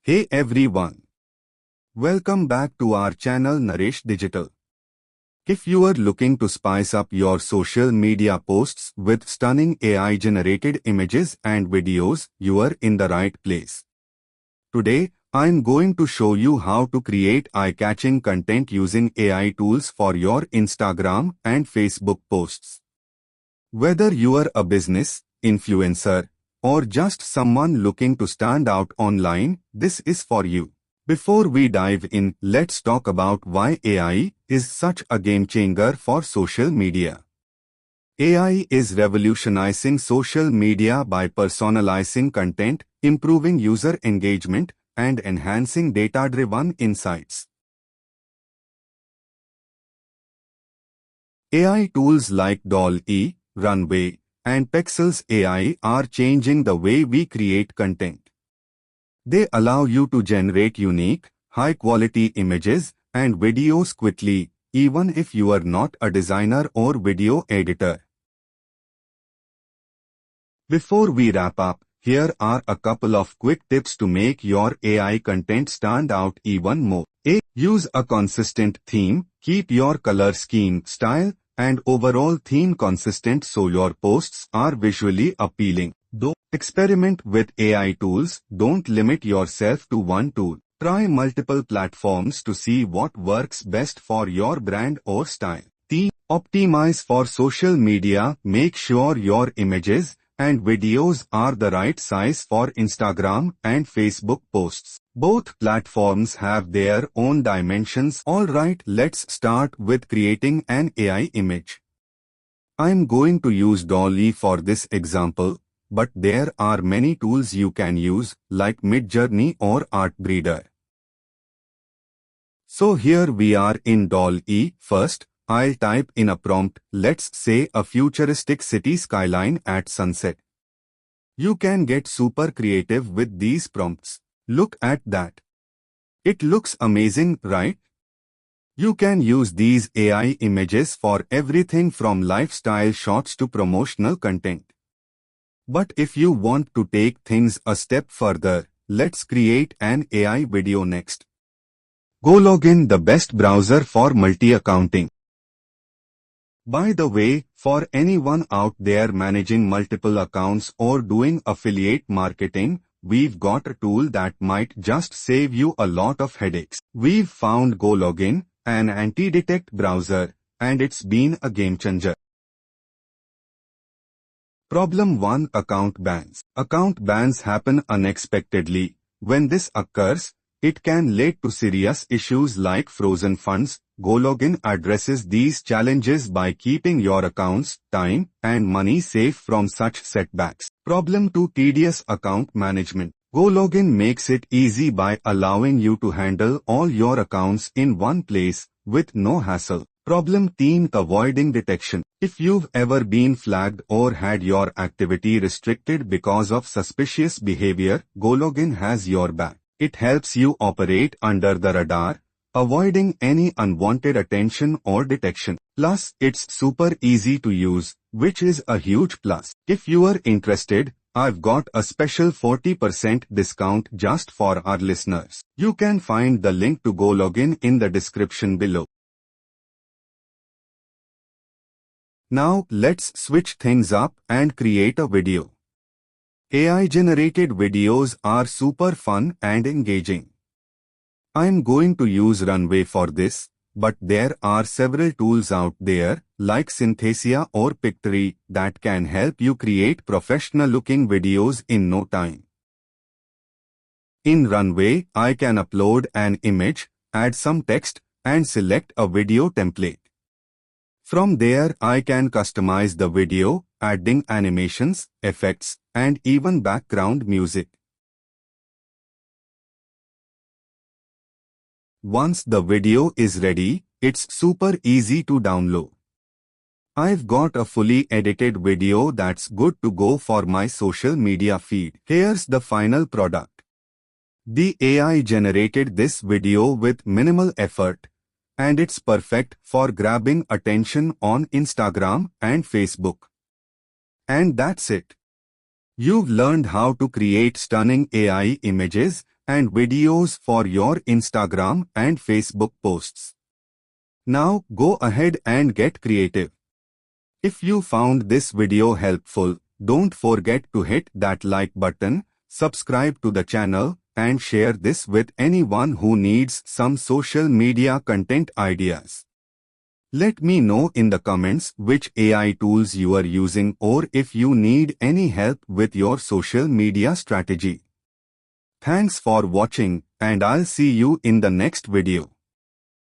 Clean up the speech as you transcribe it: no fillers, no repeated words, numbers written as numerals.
Hey everyone, welcome back to our channel Naresh Digital. If you are looking to spice up your social media posts with stunning AI-generated images and videos, you are in the right place. Today, I'm going to show you how to create eye-catching content using AI tools for your Instagram and Facebook posts. Whether you are a business, influencer, or just someone looking to stand out online, this is for you. Before we dive in, let's talk about why AI is such a game changer for social media. AI is revolutionizing social media by personalizing content, improving user engagement, and enhancing data-driven insights. AI tools like DALL-E, Runway, and Pexels AI are changing the way we create content. They allow you to generate unique, high-quality images and videos quickly, even if you are not a designer or video editor. Before we wrap up, here are a couple of quick tips to make your AI content stand out even more. A. Use a consistent theme. Keep your color scheme, style, and overall theme consistent so your posts are visually appealing. Though experiment with AI tools, don't limit yourself to one tool. Try multiple platforms to see what works best for your brand or style. Theme. Optimize for social media. Make sure your images and videos are the right size for Instagram and Facebook posts. Both platforms have their own dimensions. Alright, let's start with creating an AI image. I'm going to use DALL-E for this example, but there are many tools you can use, like Midjourney or Artbreeder. So here we are in DALL-E. First, I'll type in a prompt, let's say a futuristic city skyline at sunset. You can get super creative with these prompts. Look at that. It looks amazing, right? You can use these AI images for everything from lifestyle shots to promotional content. But if you want to take things a step further, let's create an AI video next. Go log in the best browser for multi-accounting. By the way, for anyone out there managing multiple accounts or doing affiliate marketing, we've got a tool that might just save you a lot of headaches. We've found GoLogin, an anti-detect browser, and it's been a game changer. Problem 1. Account bans. Account bans happen unexpectedly. When this occurs, it can lead to serious issues like frozen funds. GoLogin addresses these challenges by keeping your accounts, time, and money safe from such setbacks. Problem 2. Tedious account management. GoLogin makes it easy by allowing you to handle all your accounts in one place, with no hassle. Problem 3. Avoiding detection. If you've ever been flagged or had your activity restricted because of suspicious behavior, GoLogin has your back. It helps you operate under the radar, avoiding any unwanted attention or detection. Plus, it's super easy to use, which is a huge plus. If you are interested, I've got a special 40% discount just for our listeners. You can find the link to GoLogin in the description below. Now, let's switch things up and create a video. AI-generated videos are super fun and engaging. I'm going to use Runway for this, but there are several tools out there, like Synthesia or Pictory, that can help you create professional-looking videos in no time. In Runway, I can upload an image, add some text, and select a video template. From there, I can customize the video, adding animations, effects, and even background music. Once the video is ready, it's super easy to download. I've got a fully edited video that's good to go for my social media feed. Here's the final product. The AI generated this video with minimal effort, and it's perfect for grabbing attention on Instagram and Facebook. And that's it. You've learned how to create stunning AI images and videos for your Instagram and Facebook posts. Now go ahead and get creative. If you found this video helpful, don't forget to hit that like button, subscribe to the channel, and share this with anyone who needs some social media content ideas. Let me know in the comments which AI tools you are using or if you need any help with your social media strategy. Thanks for watching, and I'll see you in the next video.